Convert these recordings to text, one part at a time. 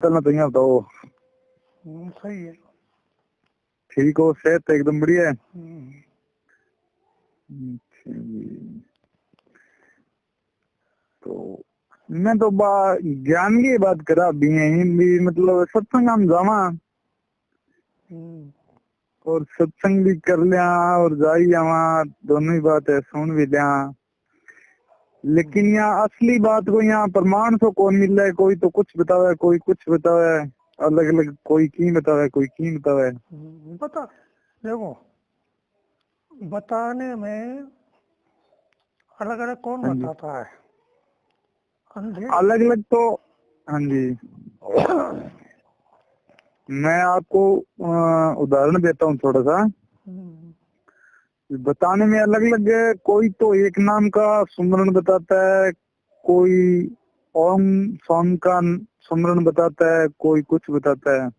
चलना तो यहाँ बताओ। सही है। ठीक हो, सेहत एकदम बढ़िया है। अच्छा जी। तो मैं तो ज्ञान की बात करा भी है, भी मतलब सत्संग हम जावा और सत्संग भी कर लिया और जाई आवा, दोनों ही बात है, सुन भी लिया। लेकिन यहाँ असली बात को यहाँ प्रमाण तो कौन मिल रहा है, कोई तो कुछ बतावे, कोई कुछ बतावे, अलग अलग, कोई की बतावे, कोई की बतावे। बता देखो, बताने में अलग अलग कौन बताता है, अलग अलग तो। हाँ जी, मैं आपको उदाहरण देता हूँ थोड़ा सा। बताने में अलग अलग है, कोई तो एक नाम का सुमरन बताता है, कोई ओम सोम का सुमरन बताता है, कोई कुछ बताता है।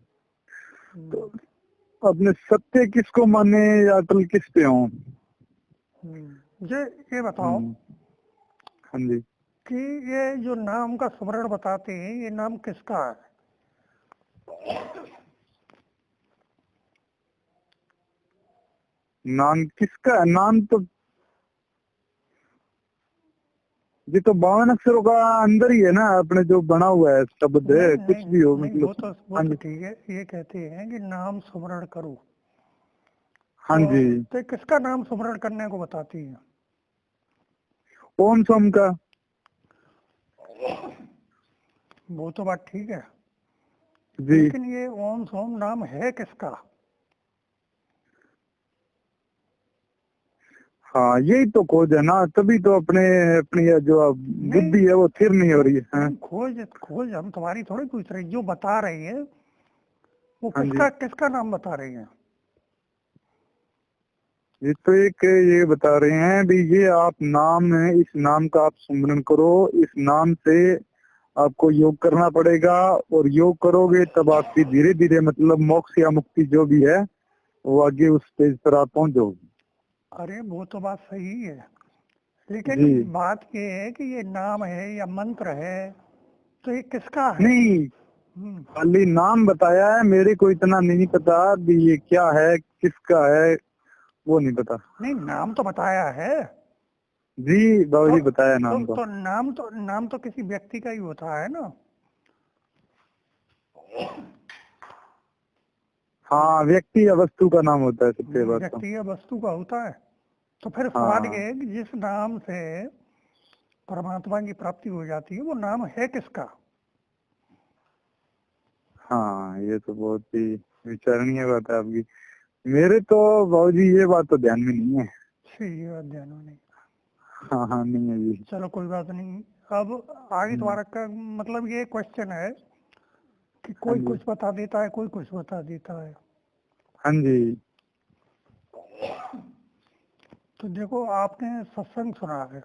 तो अपने सत्य किसको माने या अटल किस पे हो? ये बताओ हाँ जी, कि ये जो नाम का सुमरण बताते हैं, ये नाम किसका है? नाम किसका? नाम तो ये तो 52 अक्षरों का अंदर ही है ना, अपने जो बना हुआ है शब्द है, कुछ भी हो नहीं, मतलब। वो तो ठीक है। ये कहते हैं कि नाम सुमरण करो। हाँ जी, तो किसका नाम सुमरण करने को बताती है? ओम सोम का। वो तो बात ठीक है, जी लेकिन ये ओम सोम नाम है किसका? हाँ, यही तो खोज है ना, तभी तो अपने अपनी जो बुद्धि है वो स्थिर नहीं हो रही है। खोज हम तुम्हारी थोड़ी पूछ रहे, जो बता रही है वो हाँ जी, किसका नाम बता रही है? ये तो एक ये बता रहे हैं भी, ये आप नाम है, इस नाम का आप सुमरन करो, इस नाम से आपको योग करना पड़ेगा, और योग करोगे तब आपकी धीरे धीरे मतलब मोक्ष या मुक्ति जो भी है वो आगे उस स्टेज पर आप पहुंच जाओगे। अरे वो तो बात सही है, लेकिन बात ये है कि ये नाम है या मंत्र है, तो ये किसका है? नहीं, खाली नाम बताया है, मेरे को इतना नहीं पता भी ये क्या है, किसका है, वो नहीं पता। नहीं, नाम तो बताया है। जी बाबूजी, बताया नाम तो नाम तो किसी व्यक्ति का ही होता है ना। हाँ, व्यक्ति या वस्तु का नाम होता है सबसे बात तो। व्यक्ति या वस्तु का होता है। तो फिर सवाल हाँ ये है कि जिस नाम से परमात्मा की प्राप्ति हो जाती है, वो नाम है किसका? हाँ, ये तो बहुत ही विचारणीय बात है आपकी। मेरे तो बाबूजी ये बात तो ध्यान में नहीं है। ये बात ध्यान में नहीं। हाँ हाँ, नहीं है जी। चलो कोई बात नहीं। अब आगे तुम्हारा का मतलब ये क्वेश्चन है कि हाँ कोई जी, कुछ बता देता है, कोई कुछ बता देता है। हाँ जी, तो देखो, आपने सत्संग सुना है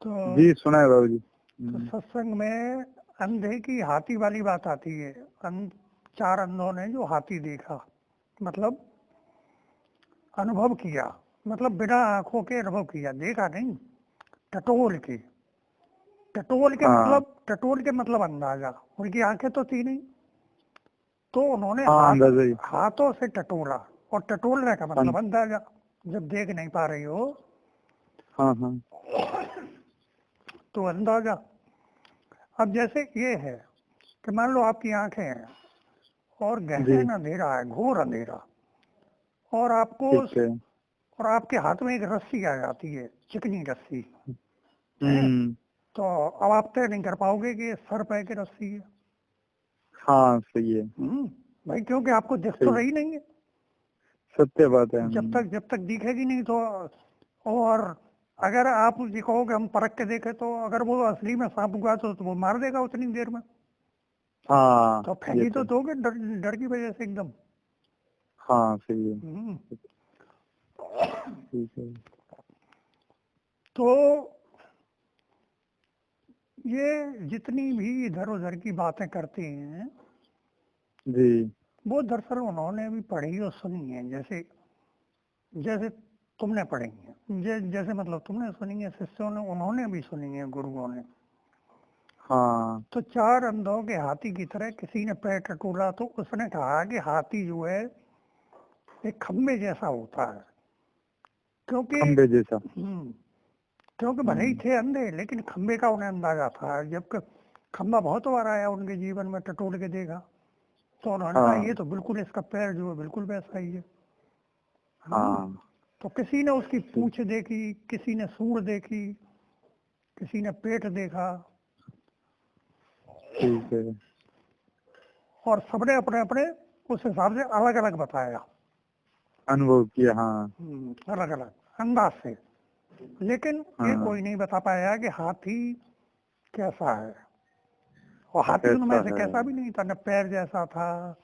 तो जी सुना है बाबूजी। सत्संग में अंधे की हाथी वाली बात आती है। चार अंधों ने जो हाथी देखा, मतलब अनुभव किया, मतलब बिना आंखों के अनुभव किया, देखा नहीं, टटोल के। हाँ टटोल के मतलब अंदाजा, उनकी आंखें तो थी नहीं, तो उन्होंने हाँ, अंदाजा ही। हाथों से टटोला, और टटोलने का हाँ मतलब अंदाजा। जब देख नहीं पा रही हो हाँ हाँ, तो अंदाजा। अब जैसे ये है कि मान लो आपकी आंखें हैं और जी गहन अंधेरा है, घोर अंधेरा, और ठीक है। आपके हाथ में एक रस्सी आ जाती है, चिकनी रस्सी है। हम्म, तो अब आप तय नहीं कर पाओगे कि ये सर पे की रस्सी है। हाँ सही है। भाई, क्योंकि आपको दिख तो सही, रही नहीं है। सत्य बात है। जब तक दिखेगी नहीं तो। और अगर आप ये कहो कि हम परख के देखे, तो अगर वो असली में सांप हुआ तो वो मार देगा उतनी देर में। हाँ तो ये फैली तो तो, दोगे डर की वजह से एकदम। हाँ सही है। हम्म, ठीक है। तो ये जितनी भी इधर उधर की बातें करते हैं, जी वो दरअसल उन्होंने भी पढ़ी और सुनी है। जैसे जैसे तुमने पढ़ी है, जैसे मतलब तुमने सुनी है, शिष्यों ने उन्होंने भी सुनी है, गुरुओं ने। हाँ तो चार अंधों के हाथी की तरह किसी ने पैर टटोला तो उसने कहा कि हाथी जो है एक खम्बे जैसा होता है, क्योंकि खंबे जैसा। क्योंकि भले ही हम्म, थे अंधे लेकिन खम्बे का उन्हें अंदाजा था। जब खम्बा बहुत बार आया उनके जीवन में, टटोल के देखा, तो उन्होंने कहा ये हाँ तो बिल्कुल इसका पैर जो है बिल्कुल वैसा ही है। हाँ तो किसी ने उसकी पूंछ देखी, किसी ने सूंड देखी, किसी ने पेट देखा, ठीक है। और सबने अपने अपने उस हिसाब से अलग अलग बताया, अनुभव किया, हाँ। अलग अलग अंदाज से। लेकिन ये हाँ कोई नहीं बता पाया कि हाथी कैसा है। और हाथी उनमें कैसा से है। कैसा भी नहीं था, न पैर जैसा था,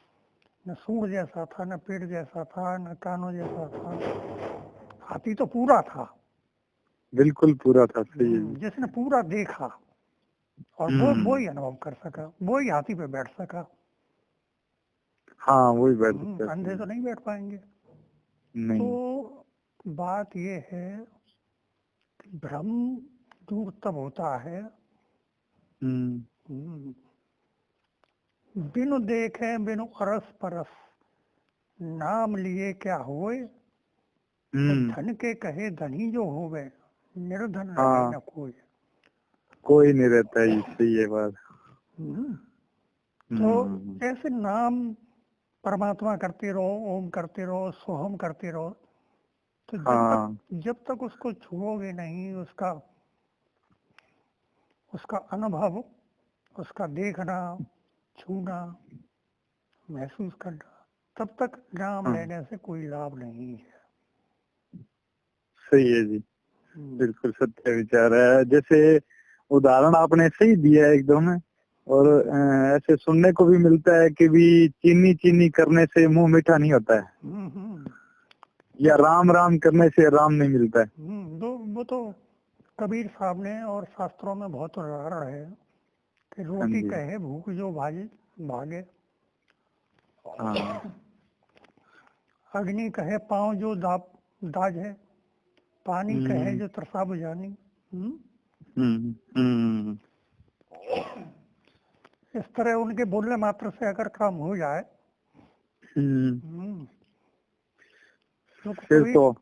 न सूंड जैसा था, न पेट जैसा था, न कानों जैसा था। हाथी तो पूरा था। बिल्कुल पूरा था, सही है जी। जिसने पूरा देखा और वो हम्म, ही अनुभव कर सका, वो ही हाथी पे बैठ सका। हाँ वही बैठ सकता है, अंधे सही तो है। नहीं बैठ पाएंगे। तो नहीं। बात ये है कि भ्रम दूर तब होता है, हम्म हम्म, बिनु देखे बिनु अरस परस, नाम लिए क्या होए, तो हम्म, धन के कहे धनी जो होवे, निर्धन रहे हाँ न कोई। कोई नहीं रहता है, सही है बात। हम्म, तो हम्म, ऐसे नाम परमात्मा करते रहो, ओम करते रहो, सोहम करते रहो। तो हाँ जब तक उसको छुओगे नहीं, उसका उसका अनुभव, उसका देखना, छूना, महसूस करना, तब तक नाम हाँ लेने से कोई लाभ नहीं है। सही है जी। हम्म, बिल्कुल सत्य विचार है। जैसे उदाहरण आपने सही दिया है एकदम। और ऐसे सुनने को भी मिलता है कि भी चीनी चीनी करने से मुंह मीठा नहीं होता है, हम्म, हम्म, या राम राम करने से राम नहीं मिलता है। वो तो कबीर साहब ने और शास्त्रों में बहुत उदाहरण है कि हाँ रोटी जी। कहे भूख जो भागे भागे, हाँ। अग्नि कहे पाँव जो दाझे, पानी कहे हम्म जो तरसा बुझानी। हम्म हम्म इस तरह उनके बोलने मात्र से अगर काम हो जाए, हम्म, हम्म, तो फिर कबीर, तो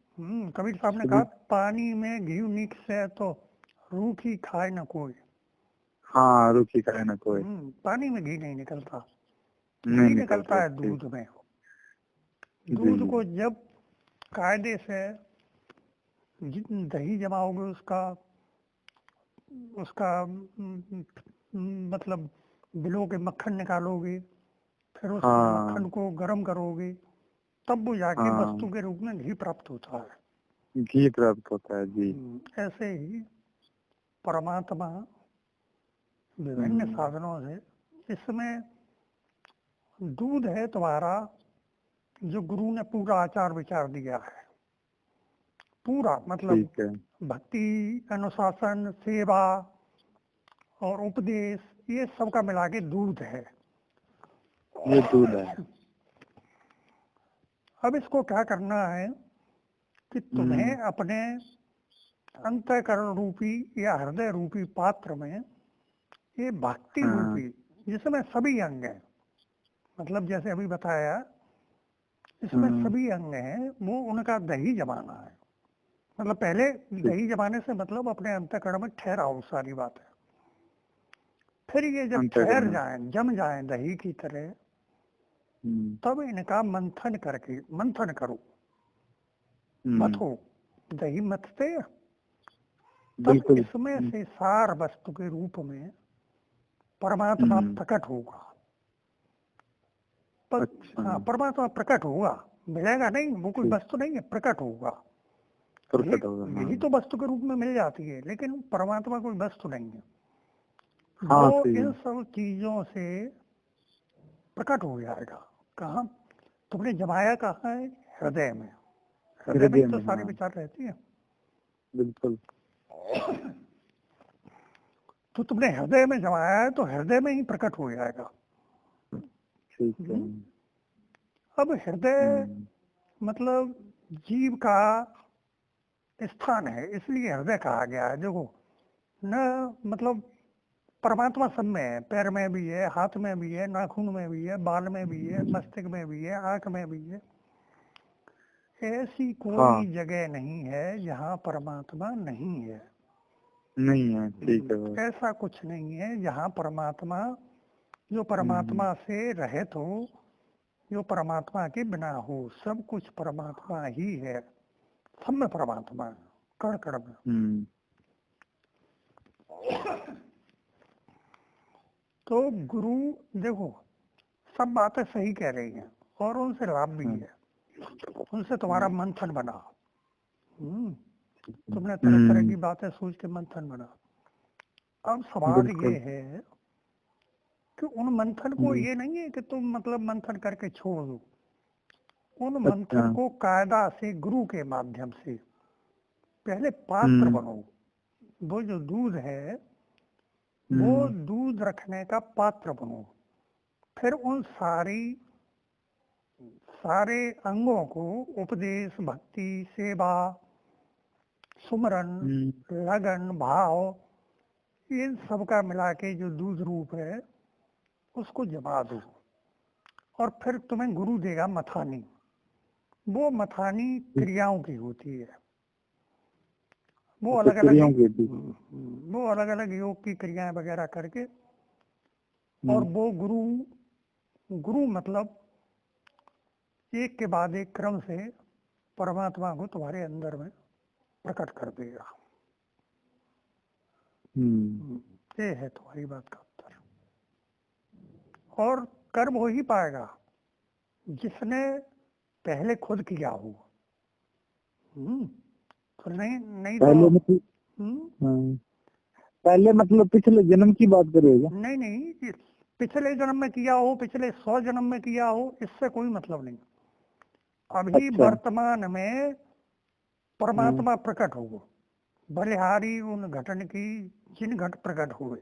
कबीर साहब ने कहा सभी। पानी में घी निक से तो रूखी खाए न कोई। हाँ रुचि का है ना कोई। पानी में घी नहीं निकलता, नहीं घी निकलता निकलता है, है सही। दूध में। जी। दूध को जब कायदे से दही जमाओगे, उसका उसका मतलब बिलो के मक्खन निकालोगे, फिर उस हाँ मक्खन को गर्म करोगे, तब वो जाके वस्तु हाँ के रूप में घी प्राप्त होता है। घी प्राप्त होता है जी। ऐसे ही परमात्मा विभिन्न हम्म, साधनों से, इसमें दूध है तुम्हारा, जो गुरु ने पूरा आचार विचार दिया है, पूरा मतलब ठीक है। भक्ति, अनुशासन, सेवा और उपदेश, ये सब का मिला के दूध है। ये दूध है। अब इसको क्या करना है कि तुम्हें हम्म अपने अंतःकरण रूपी या हृदय रूपी पात्र में ये भक्ति हाँ रूपी, जिसमें सभी अंग हैं, मतलब जैसे अभी बताया, इसमें हाँ, सभी अंग हैं, वो उनका दही जमाना है। मतलब पहले ठीक। दही जमाने से मतलब अपने अंतःकरण में ठहराओ, सारी बात है। फिर ये जब ठहर अंतःकरण। जाए, जम जाए दही की तरह, हम्म तब इनका मंथन करके, मंथन करो, हम्म, मथो। दही मथते हैं, तब बिल्कुल। इसमें से सार वस्तु के रूप में परमात्मा हम्म, प्रकट होगा। पर अच्छा। हाँ, परमात्मा प्रकट होगा, मिलेगा नहीं, वो कोई ठीक। वस्तु नहीं है, प्रकट होगा। ये प्रकट होगा, हाँ। यही तो वस्तु के रूप में मिल जाती है, लेकिन परमात्मा कोई वस्तु नहीं है। वो हाँ सही इन है। सब चीजों से प्रकट हो जाएगा। कहाँ? तुमने जमाया कहाँ है? हृदय में। हृदय में ही हृदय तो में, सारे हाँ। विचार रहती है। बिल्कुल। तो तुमने हृदय में जमाया है, तो हृदय में ही प्रकट हो जाएगा। ठीक है। हम्म? अब हृदय हम्म मतलब जीव का स्थान है, इसलिए हृदय कहा गया है। देखो, न मतलब परमात्मा सब में है, पैर में भी है, हाथ में भी है, नाखून में भी है, बाल में भी है, मस्तिष्क में भी है, आंख में भी है। ऐसी कोई हाँ जगह नहीं है जहाँ परमात्मा नहीं है। नहीं है, ठीक है भाई। ऐसा कुछ नहीं है जहाँ परमात्मा, जो परमात्मा से रहित हो, जो परमात्मा के बिना हो। सब कुछ परमात्मा ही है, सब में परमात्मा है, कण कण में। तो गुरु देखो, सब बातें सही कह रही हैं और उनसे लाभ भी है। उनसे तुम्हारा मंथन बना, तुमने तरह तरह की बातें सोच के मंथन बना। अब सवाल ये है कि उन मंथन को, ये नहीं है कि तुम मतलब मंथन करके छोड़ दो। उन मंथन को कायदा से गुरु के माध्यम से पहले पात्र बनो। वो जो दूध है वो दूध रखने का पात्र बनो। फिर उन सारे अंगों को, उपदेश, भक्ति, सेवा, सुमरन, लगन, भाव, इन सब का मिला के जो दूध रूप है उसको जमा दो। और फिर तुम्हें गुरु देगा मथानी। वो मथानी क्रियाओं की होती है। वो अलग अलग योग की क्रियाएं वगैरह करके, और वो गुरु मतलब एक के बाद एक क्रम से परमात्मा को तुम्हारे अंदर में प्रकट कर देगा। ये है तुम्हारी बात का उत्तर। और कर्म हो ही पाएगा जिसने पहले खुद किया हो। तो नहीं पहले तो मतलब पहले मतलब पिछले जन्म की बात करेगा? नहीं, पिछले जन्म में किया हो, पिछले 100 जन्म में किया हो, इससे कोई मतलब नहीं। अभी वर्तमान में परमात्मा प्रकट हो, बलिहारी उन घटन की जिन घट प्रकट हुए।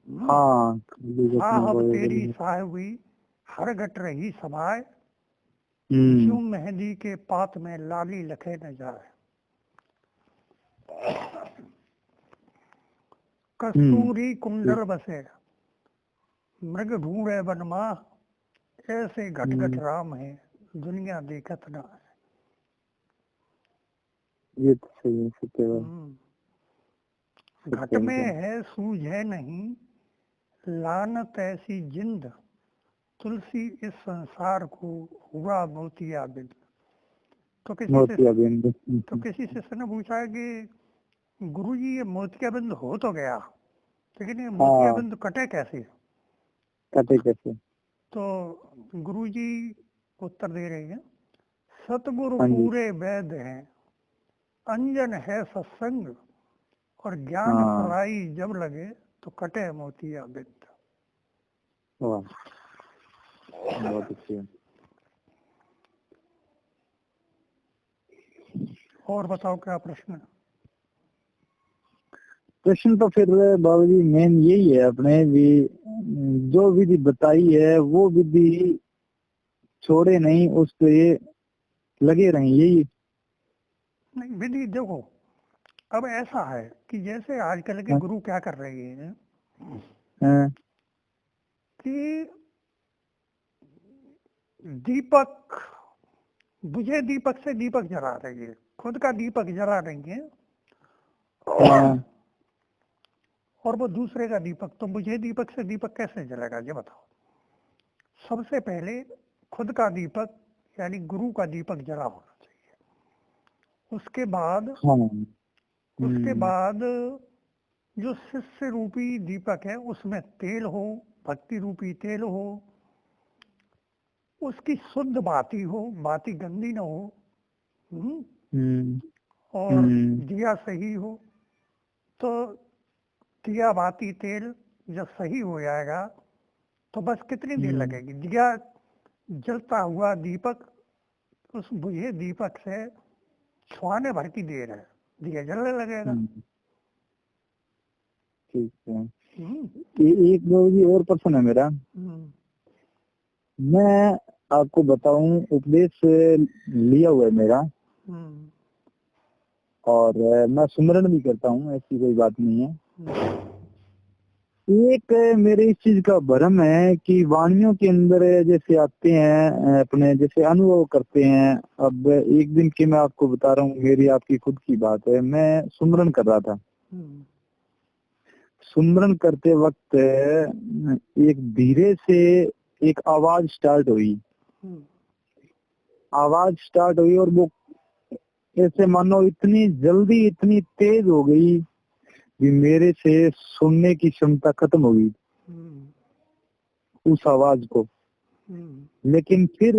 साहब तेरी साहबी हर घट रही समाय, यूं मेहंदी के पात में लाली लखे न जाए। कस्तूरी कुंडल बसे मृग ढूंढे वनमा, ऐसे घट घट राम है दुनिया देखत ना है। ये तो सही है, सत्य है। घट में है सूझ है नहीं, लानत ऐसी जिंद, तुलसी इस संसार को हुआ मोतिया बिंद। तो किसी शिष्य ने पूछा कि गुरुजी ये मोतिया बिंद हो तो गया, लेकिन ये मोतिया बिंद कटे कैसे? तो गुरुजी उत्तर दे रहे हैं, सतगुरु पूरे वैद हैं, अंजन है सत्संग, और ज्ञान पढ़ाई जब लगे तो कटे मोतिया बिंद। बहुत अच्छी। और बताओ क्या प्रश्न? प्रश्न तो फिर बाबा जी मेन यही है, अपने भी जो विधि बताई है वो विधि छोड़े नहीं, उस पे लगे रहें, यही नहीं। विधि देखो, अब ऐसा है कि जैसे आजकल के गुरु क्या कर रहे हैं कि दीपक बुझे दीपक से दीपक जला रही है, खुद का दीपक जला रही है, और वो दूसरे का दीपक। तो बुझे दीपक से दीपक कैसे जलेगा ये बताओ? सबसे पहले खुद का दीपक यानी गुरु का दीपक जला होना चाहिए। उसके बाद जो शिष्य रूपी दीपक है उसमें तेल हो, भक्ति रूपी तेल हो, उसकी शुद्ध बाती हो, बाती गंदी न हो, और दिया सही हो। तो दिया बाती तेल जब सही हो जाएगा तो बस कितनी देर लगेगी? दिया जलता हुआ दीपक उस बुझे दीपक से छुआने भर की देर है, दिया जलने लगेगा। ठीक है। एक जी और प्रश्न है मेरा। मैं आपको बताऊं, उपदेश लिया हुआ है मेरा, और मैं सुमरन भी करता हूँ, ऐसी कोई बात नहीं है। एक मेरे इस चीज का भ्रम है कि वाणियों के अंदर जैसे आते हैं अपने जैसे अनुभव करते हैं। अब एक दिन की मैं आपको बता रहा हूँ, मेरी आपकी खुद की बात है। मैं सुमरन कर रहा था। सुमरन करते वक्त एक धीरे से एक आवाज स्टार्ट हुई। आवाज स्टार्ट हुई और वो ऐसे मानो इतनी जल्दी इतनी तेज हो गई कि मेरे से सुनने की क्षमता खत्म हो गई उस आवाज को। लेकिन फिर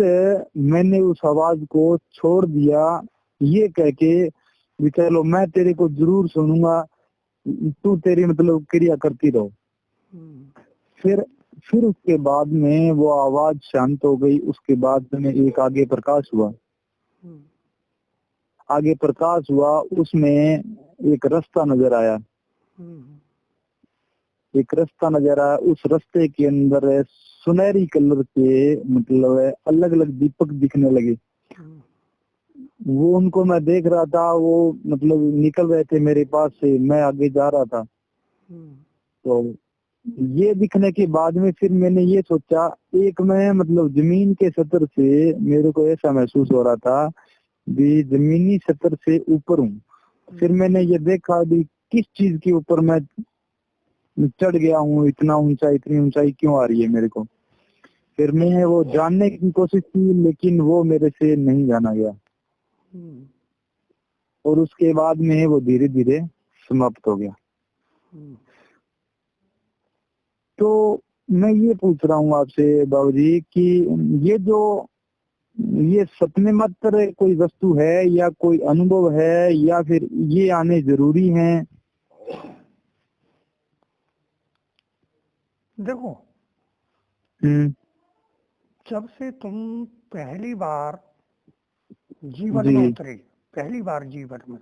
मैंने उस आवाज को छोड़ दिया, ये कह के भी चलो मैं तेरे को जरूर सुनूंगा, तू तेरी मतलब क्रिया करती रहो। फिर उसके बाद में वो आवाज शांत हो गई। उसके बाद में एक आगे प्रकाश हुआ। आगे प्रकाश हुआ, उसमें एक रास्ता नजर आया। एक रास्ता नजर आया, उस रास्ते के अंदर सुनहरी कलर के मतलब अलग अलग दीपक दिखने लगे। वो उनको मैं देख रहा था, वो मतलब निकल रहे थे मेरे पास से, मैं आगे जा रहा था। तो ये दिखने के बाद में फिर मैंने ये सोचा, एक मैं मतलब जमीन के सतर से मेरे को ऐसा महसूस हो रहा था भी जमीनी सतर से ऊपर हूँ। फिर मैंने ये देखा भी किस चीज के ऊपर मैं चढ़ गया हूँ, इतना ऊंचाई इतनी ऊंचाई क्यों आ रही है मेरे को। फिर मैंने वो जानने की कोशिश की, लेकिन वो मेरे से नहीं जाना गया। और उसके बाद में वो धीरे धीरे समाप्त हो गया। तो मैं ये पूछ रहा हूँ आपसे बाबूजी कि ये जो ये सपने मात्र कोई वस्तु है या कोई अनुभव है या फिर ये आने जरूरी है? देखो, जब से तुम पहली बार जीवन में जी उतरे, पहली बार जीवन में,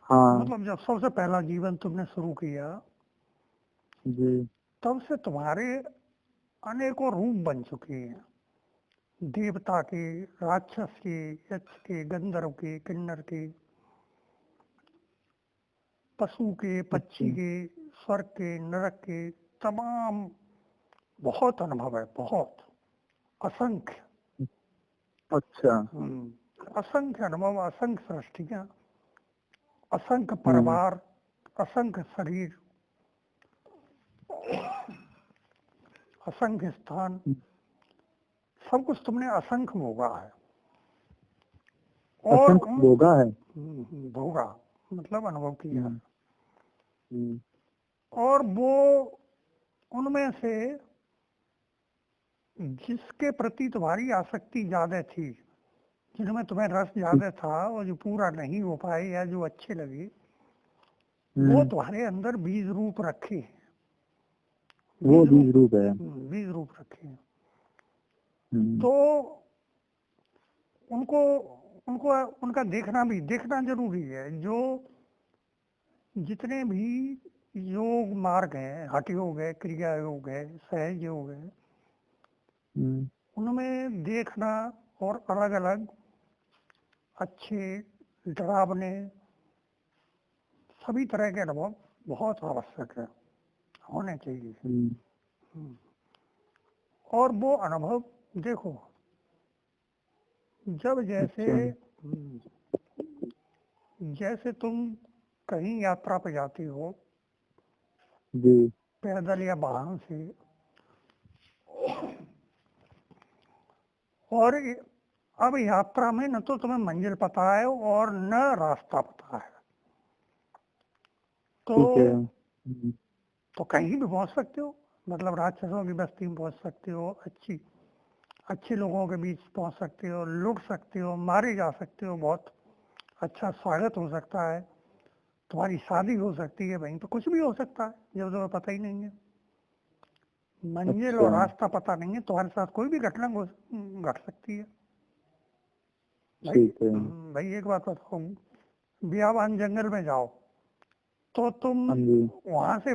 हाँ मतलब जब सबसे पहला जीवन तुमने शुरू किया, जी तब से तुम्हारे अनेकों रूप बन चुके हैं। देवता के, राक्षस के, यक्ष के, गंधर्व के, किन्नर के, पशु के, पक्षी के, स्वर्ग के, नरक के, तमाम बहुत अनुभव है, बहुत असंख्य। अच्छा असंख्य अनुभव, असंख्य सृष्टियां, असंख्य परिवार, असंख्य शरीर, असंख्य स्थान, सब कुछ तुमने असंख्य भोगा है। और असंख्य भोगा है। भोगा मतलब अनुभव किया। हम्म, और वो उनमें से जिसके प्रति तुम्हारी आसक्ति ज्यादा थी, जिनमें तुम्हें रस ज्यादा था और जो पूरा नहीं हो पाए या जो अच्छे लगे, वो तुम्हारे अंदर बीज रूप रखे हैं। वो बीज रूप है। बीज रूप रखे हैं। हम्म, तो उनको उनको उनका देखना जरूरी है। जो जितने भी योग मार्ग हैं, हठ योग है, क्रिया योग है, सहज योग है, उनमें देखना और अलग अलग अच्छे, डरावने, सभी तरह के अनुभव बहुत आवश्यक है, होने चाहिए। और वो अनुभव देखो, जब जैसे जैसे तुम कहीं यात्रा पे जाते हो, जी पैदल या वाहन से, और अब यात्रा में न तो तुम्हें मंजिल पता है और न रास्ता पता है, ठीक है। तो कहीं भी पहुंच सकते हो। मतलब राक्षसों की बस्ती में पहुंच सकते हो, अच्छे लोगों के बीच पहुंच सकते हो, लुट सकते हो, मारे जा सकते हो, बहुत अच्छा स्वागत हो सकता है, तुम्हारी शादी हो सकती है, वहीं पे कुछ भी हो सकता है जब तुम्हें पता ही नहीं है। मंजिल और अच्छा रास्ता पता नहीं है, तुम्हारे साथ कोई भी घटना घट सकती है। भाई ठीक है। भाई एक बात बताओ, बियाबान जंगल में जाओ तो तुम हाँ जी वहां से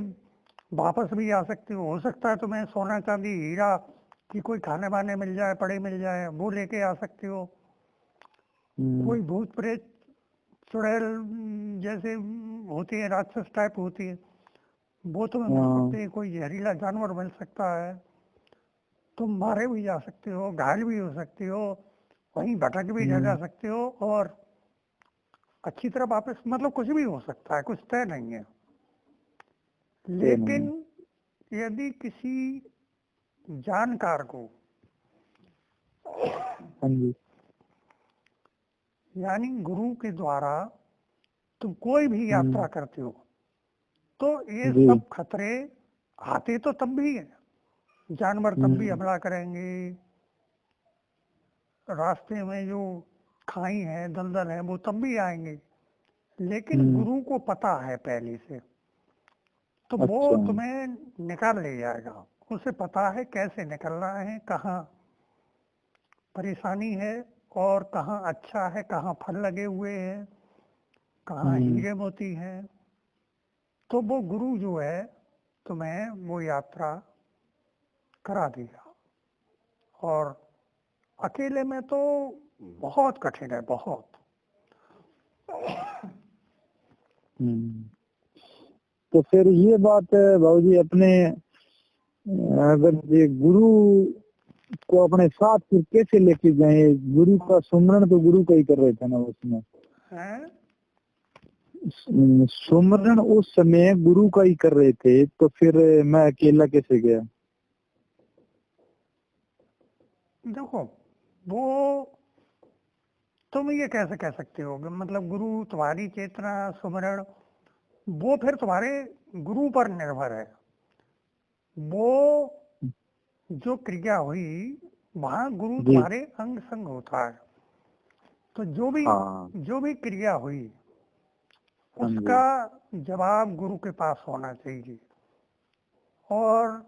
वापस भी आ सकते हो सकता है तुम्हें सोना चांदी हीरा की कोई खाने वाने मिल जाए, पड़े मिल जाए, वो लेके आ सकते हो। कोई भूत प्रेत चुड़ैल जैसे होती है, राक्षस टाइप होती है, वो तुम्हें मिल हाँ। सकते हैं, कोई जहरीला जानवर मिल सकता है, तुम मारे भी जा सकते हो, घायल भी हो सकते हो, वहीं भटक भी जा सकते हो, और अच्छी तरह वापस, मतलब कुछ भी हो सकता है, कुछ तय नहीं है। ये लेकिन नहीं। यदि किसी जानकार को, हाँ जी। यानी गुरु के द्वारा तुम कोई भी यात्रा करते हो, तो ये जी। सब खतरे आते तो तब भी है, जानवर तब भी हम्म। हमला करेंगे, रास्ते में जो खाई है, दलदल है, वो तब भी आएंगे। लेकिन हम्म। गुरु को पता है पहले से, तो वो अच्छा। तुम्हें निकाल ले जाएगा। उसे पता है कैसे निकलना है, कहाँ परेशानी है, और कहाँ अच्छा है, कहाँ फल लगे हुए हैं, कहाँ हम्म। हीरे मोती हैं। तो वो गुरु जो है तुम्हें वो यात्रा करा देगा। और अकेले में तो बहुत कठिन है, बहुत। हम्म। तो फिर ये बात बाबूजी अपने, अगर ये गुरु को अपने साथ फिर कैसे लेके गए? गुरु का सुमरन तो गुरु का ही कर रहे थे ना उसमें। हैं? सुमरन उस समय गुरु का ही कर रहे थे, तो फिर मैं अकेला कैसे गया? देखो, वो तुम ये कैसे कह सकते हो, मतलब गुरु तुम्हारी चेतना सुमरण, वो फिर तुम्हारे गुरु पर निर्भर है। वो जो क्रिया हुई, वहां गुरु जी। तुम्हारे अंग संग होता है। तो हाँ। जो भी क्रिया हुई, हाँ उसका जी। जवाब गुरु के पास होना चाहिए। और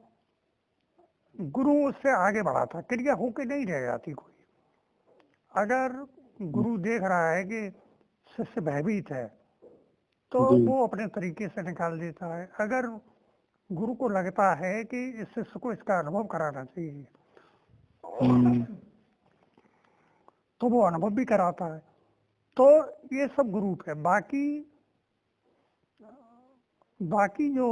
गुरु उससे आगे बढ़ाता, क्रिया होके नहीं रह जाती कोई। अगर गुरु देख रहा है कि शिष्य भयभीत है, तो जी। वो अपने तरीके से निकाल देता है। अगर गुरु को लगता है कि इस शिष्य को इसका अनुभव कराना चाहिए, हम्म। तो वो अनुभव भी कराता है। तो ये सब गुरु है। बाकी बाकी जो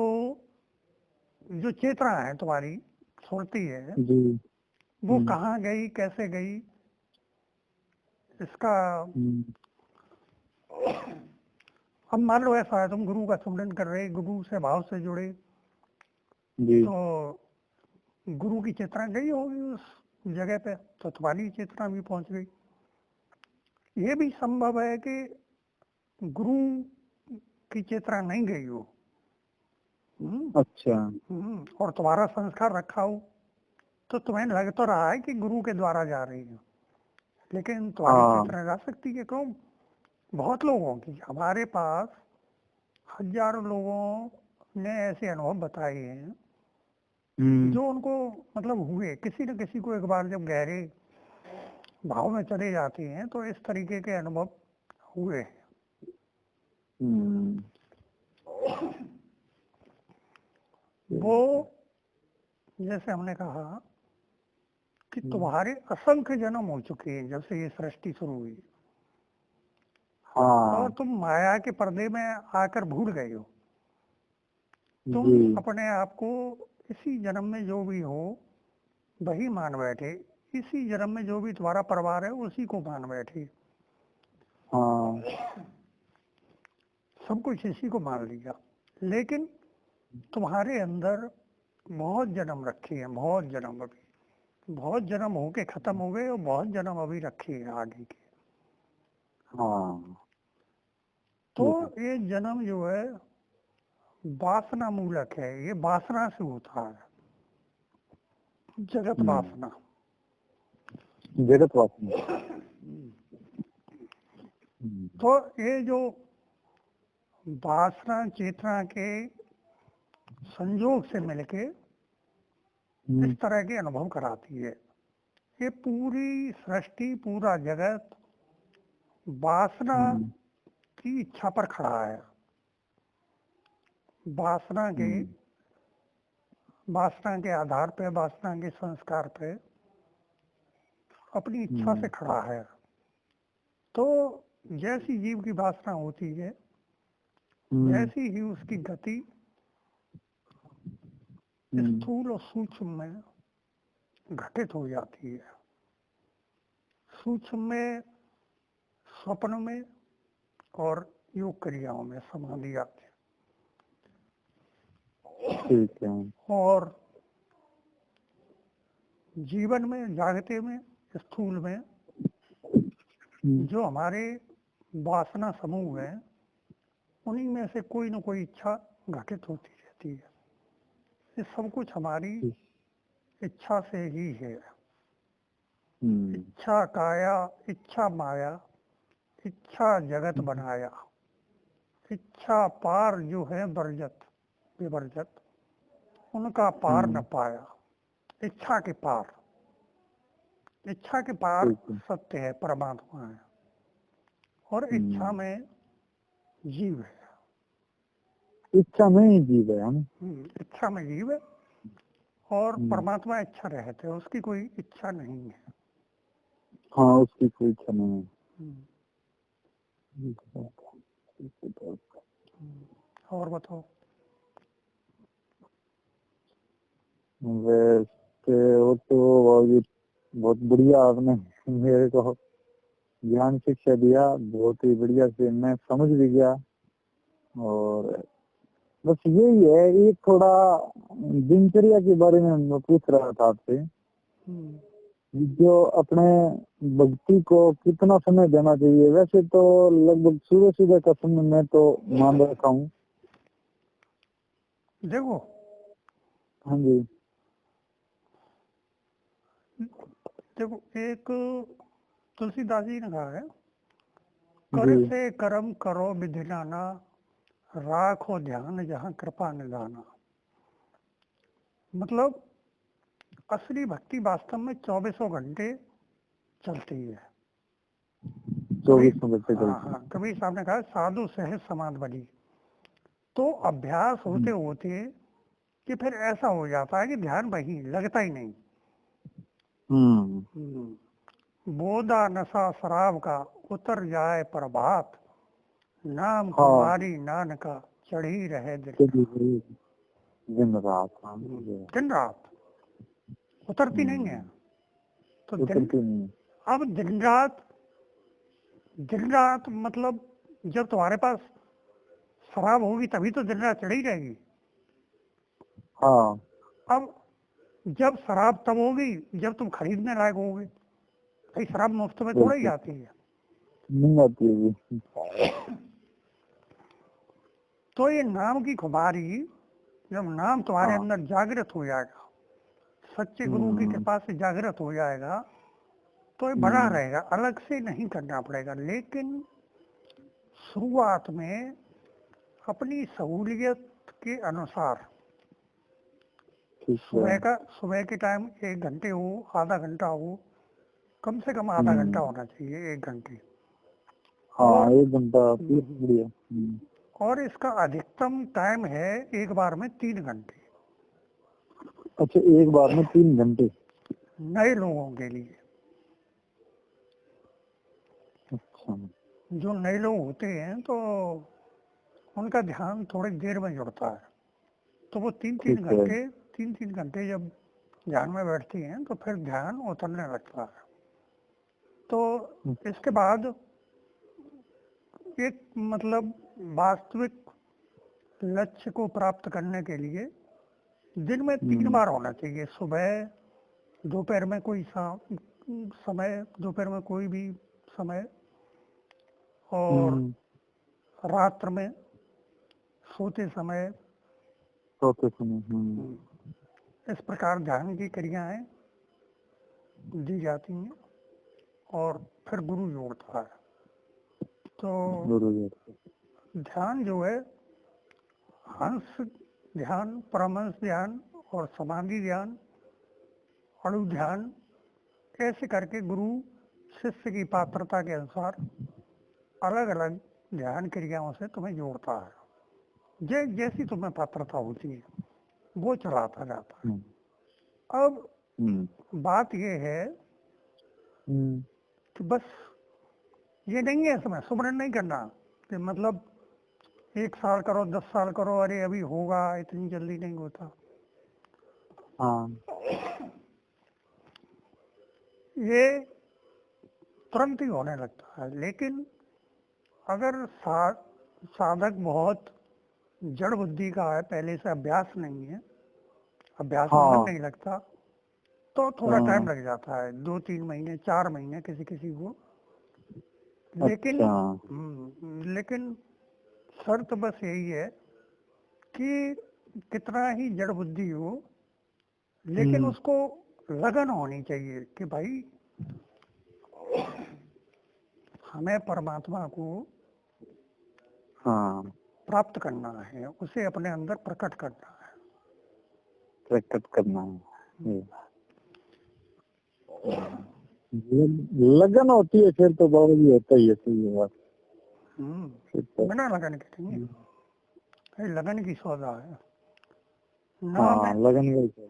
जो चेतना है तुम्हारी छोड़ती है, जी। वो हम्म। कहाँ गई, कैसे गई, इसका। हम्म। अब मान लो ऐसा है, तुम गुरु का सुमिरन कर रहे, गुरु से भाव से जुड़े, जी। तो गुरु की चेतना गई होगी उस जगह पे, तो तुम्हारी चेतना भी पहुंच गई। ये भी संभव है कि गुरु की चेतना नहीं गई हो, अच्छा। और तुम्हारा संस्कार रखा हो, तो तुम्हें लग तो रहा है कि गुरु के द्वारा जा रही है, लेकिन तुम्हारी हाँ। चेतना जा सकती है। क्यों? बहुत लोगों की, हमारे पास हजारों लोगों ने ऐसे अनुभव बताए हैं, हम्म। जो उनको मतलब हुए, किसी न किसी को एक बार जब गहरे भाव में चले जाते हैं, तो इस तरीके के अनुभव हुए। हम्म। वो जैसे हमने कहा कि तुम्हारे असंख्य जन्म हो चुके हैं जब से ये सृष्टि शुरू हुई, और हाँ। तुम माया के पर्दे में आकर भूल गए हो। तुम जी। अपने आप को इसी जन्म में जो भी हो वही मान बैठे, इसी जन्म में जो भी तुम्हारा परिवार है उसी को मान बैठे, हाँ। सब कुछ इसी को मान लिया। लेकिन तुम्हारे अंदर बहुत जन्म रखे हैं, बहुत जन्म, अभी बहुत जन्म होके खत्म हो गए, और बहुत जन्म अभी रखे हैं आगे के। हाँ। तो ये जन्म जो है वासना मूलक है, ये वासना से होता है, जगत वासना। जगत वासना। तो ये जो वासना चेतना के संयोग से मिलके इस तरह के अनुभव कराती है। ये पूरी सृष्टि, पूरा जगत वासना की इच्छा पर खड़ा है। वासना के वासना के आधार पे, वासना के संस्कार पे अपनी इच्छा से खड़ा है। तो जैसी जीव की वासना होती है, वैसी ही उसकी गति स्थूल और सूक्ष्म में घटित हो जाती है। सूक्ष्म में, स्वप्न में और योग क्रियाओं में समाधि आती है। ठीक है। और जीवन में, जागते में, स्थूल में जो हमारे वासना समूह है, उन्हीं में से कोई न कोई इच्छा घटित होती रहती है। ये सब कुछ हमारी इच्छा से ही है। इच्छा काया, इच्छा माया, इच्छा जगत बनाया, इच्छा पार जो है वर्जत विवर्जत, उनका पार न पाया। इच्छा के पार, इच्छा के पार सत्य है, परमात्मा है, और इच्छा में जीव है। इच्छा में ही जीव है हम। इच्छा में जीव है, और परमात्मा इच्छा रहते हैं, उसकी कोई इच्छा नहीं है। हाँ, उसकी कोई इच्छा नहीं है। और बताओ। वैसे वो तो बहुत बढ़िया आपने मेरे को ज्ञान शिक्षा दिया, बहुत ही बढ़िया से मैं समझ भी गया। और बस यही है, एक थोड़ा दिनचर्या के बारे में मैं पूछ रहा था आपसे, जो अपने भक्ति को कितना समय देना चाहिए। वैसे तो लगभग सुबह सुबह का समय मैं तो मान रखा हूँ। देखो, हाँ जी, देखो, एक तुलसीदास जी ने कहा है, कर से कर्म करो विधि नाना, राखो ध्यान जहाँ कृपा निधाना। मतलब असली भक्ति वास्तव में 24 घंटे चलती है। 24 घंटे चलती है। हाँ, कबीर साहब ने कहा, साधु सहज समाध बनी। तो अभ्यास होते होते कि फिर ऐसा हो जाता है कि ध्यान वही लगता ही नहीं। बोधा नशा शराब का उतर जाए प्रभात, नाम कुमारी नानका चढ़ी रहे दिन रात। उतरती नहीं है। तो अब दिन रात मतलब जब तुम्हारे पास शराब होगी तभी तो दिन रात चढ़ी रहेगी। हाँ। अब जब शराब तब होगी जब तुम खरीदने लायक होगे। भाई शराब मुफ्त में थोड़ा ही आती है, नहीं आती है। तो ये नाम की खुमारी, जब नाम तुम्हारे अंदर जागृत हो जाएगा, सच्चे गुरु की कृपा से जागृत हो जाएगा, तो ये बना रहेगा, अलग से नहीं करना पड़ेगा। लेकिन शुरुआत में अपनी सहूलियत के अनुसार सुबह के टाइम 1 घंटे हो, आधा घंटा हो, कम से कम आधा घंटा होना चाहिए, 1 घंटे। हाँ, 1 घंटा बढ़िया। और इसका अधिकतम टाइम है एक बार में 3 घंटे। अच्छा, एक बार में 3 घंटे नए लोगों के लिए। अच्छा। जो नए लोग होते हैं तो उनका ध्यान थोड़ी देर में जुड़ता है, तो वो 3-3 घंटे जब ध्यान में बैठती हैं तो फिर ध्यान उतरने लगता है। तो इसके बाद एक मतलब वास्तविक लक्ष्य को प्राप्त करने के लिए दिन में 3 बार होना चाहिए। सुबह, दोपहर में कोई समय, दोपहर में कोई भी समय, और रात्र में सोते समय। इस प्रकार ध्यान की क्रियाएं दी जाती हैं और फिर गुरु जोड़ता है। तो ध्यान जो है, हंस ध्यान, परमहंस ध्यान और समाधि ध्यान, अणु ध्यान, ऐसे करके गुरु शिष्य की पात्रता के अनुसार अलग अलग ध्यान क्रियाओं से तुम्हें जोड़ता है। जैसी तुम्हें पात्रता होती है वो चलाता जाता है। अब बात ये है कि बस ये नहीं है, इसमें सुमरन नहीं करना कि मतलब 1 साल करो, 10 साल करो, अरे अभी होगा, इतनी जल्दी नहीं होता। हाँ ये तुरंत ही होने लगता है। लेकिन अगर साधक बहुत जड़ बुद्धि का है, पहले से अभ्यास नहीं है, अभ्यास में मन हाँ नहीं लगता, तो थोड़ा टाइम हाँ। लग जाता है, 2-3 महीने 4 महीने किसी किसी को। लेकिन अच्छा। लेकिन शर्त बस यही है कि कितना ही जड़ बुद्धि हो, लेकिन उसको लगन होनी चाहिए कि भाई हमें परमात्मा को हाँ प्राप्त करना है, उसे अपने अंदर प्रकट करना है। प्रकट करना है। लगन होती है फिर तो बाबा जी, होता ही है, सही है बात। फिर तो बिना लगन के नहीं, ये लगन की सौदा है। हाँ लगन का।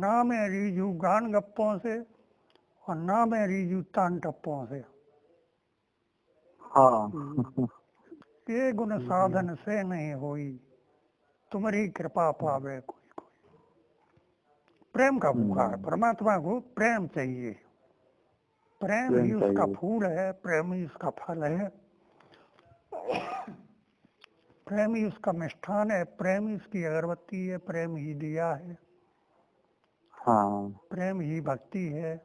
ना में रीजू गान गप्पों से और ना में रीजू तान टप्पों से। हाँ ये गुण साधन से नहीं होई, तुम्हारी कृपा पावे कोई कोई। प्रेम का भूखा है, परमात्मा को प्रेम चाहिए। प्रेम ही प्रेम उसका चाहिए। फूल है, प्रेम ही उसका फल है, प्रेम ही उसका मिष्ठान है, प्रेम ही उसकी अगरबत्ती है, प्रेम ही दिया है, हाँ प्रेम ही भक्ति है,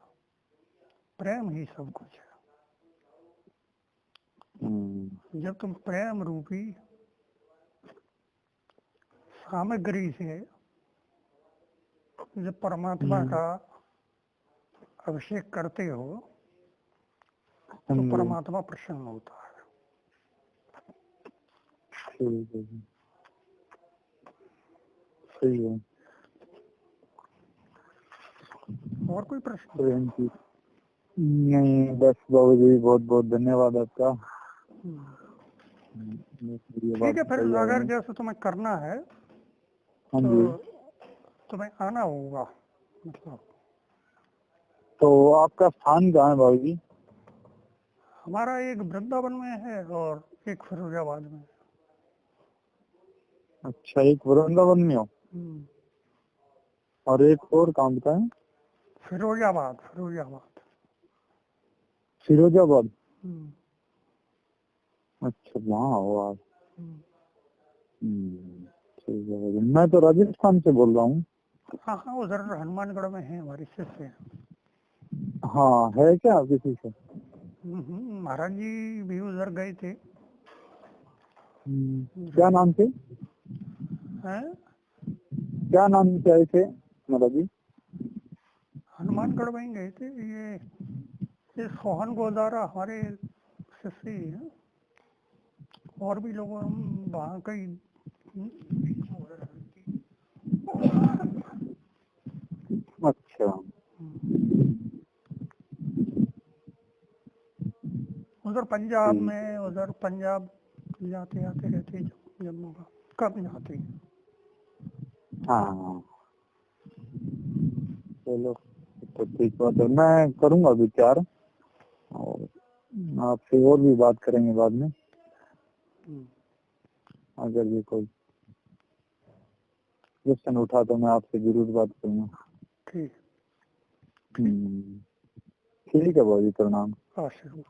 प्रेम ही सब कुछ है। जब तुम प्रेम रूपी सामग्री से जब परमात्मा का अभिषेक करते हो तो परमात्मा प्रसन्न होता है। सही है। और कोई प्रश्न? प्रेम की नहीं, बस बाबू जी बहुत बहुत धन्यवाद आपका। ये बात ठीक है, फिर बताई अगर आपने। जैसे तुम्हें करना है हाँ तो जी। तुम्हें आना होगा, मतलब तो आपका स्थान कहाँ है बाबू जी? हमारा एक वृंदावन में है और एक फिरोजाबाद में है। अच्छा, एक वृंदावन में हो और एक और कहाँ का है? फिरोजाबाद, फिरोजाबाद। फिरोजाबाद। अच्छा, वहाँ हो आप। ठीक है बाबू जी। मैं तो राजस्थान से बोल रहा हूँ। हाँ हाँ, उधर हनुमानगढ़ में है, हमारी शिष्य है। हाँ, है क्या किसी से? महाराज जी भी उधर गए थे। क्या नाम थे? हैं? क्या नाम से आए थे महाराज जी? हनुमानगढ़ में ही गए थे। ये सोहन गोदारा हमारे शिष्य ही हैं, और भी लोग वहाँ कई अच्छा। उधर पंजाब ठीक। में, उधर पंजाब जाते आते रहते, जम्मू का कब जाते हैं। हाँ चलो, तो ठीक बात है। मैं करूँगा विचार और आपसे और भी बात करेंगे बाद में, अगर ये कोई क्वेश्चन उठा तो मैं आपसे जरूर बात करूँगा। ठीक ठीक है बाबू जी, प्रणाम। आशीर्वाद।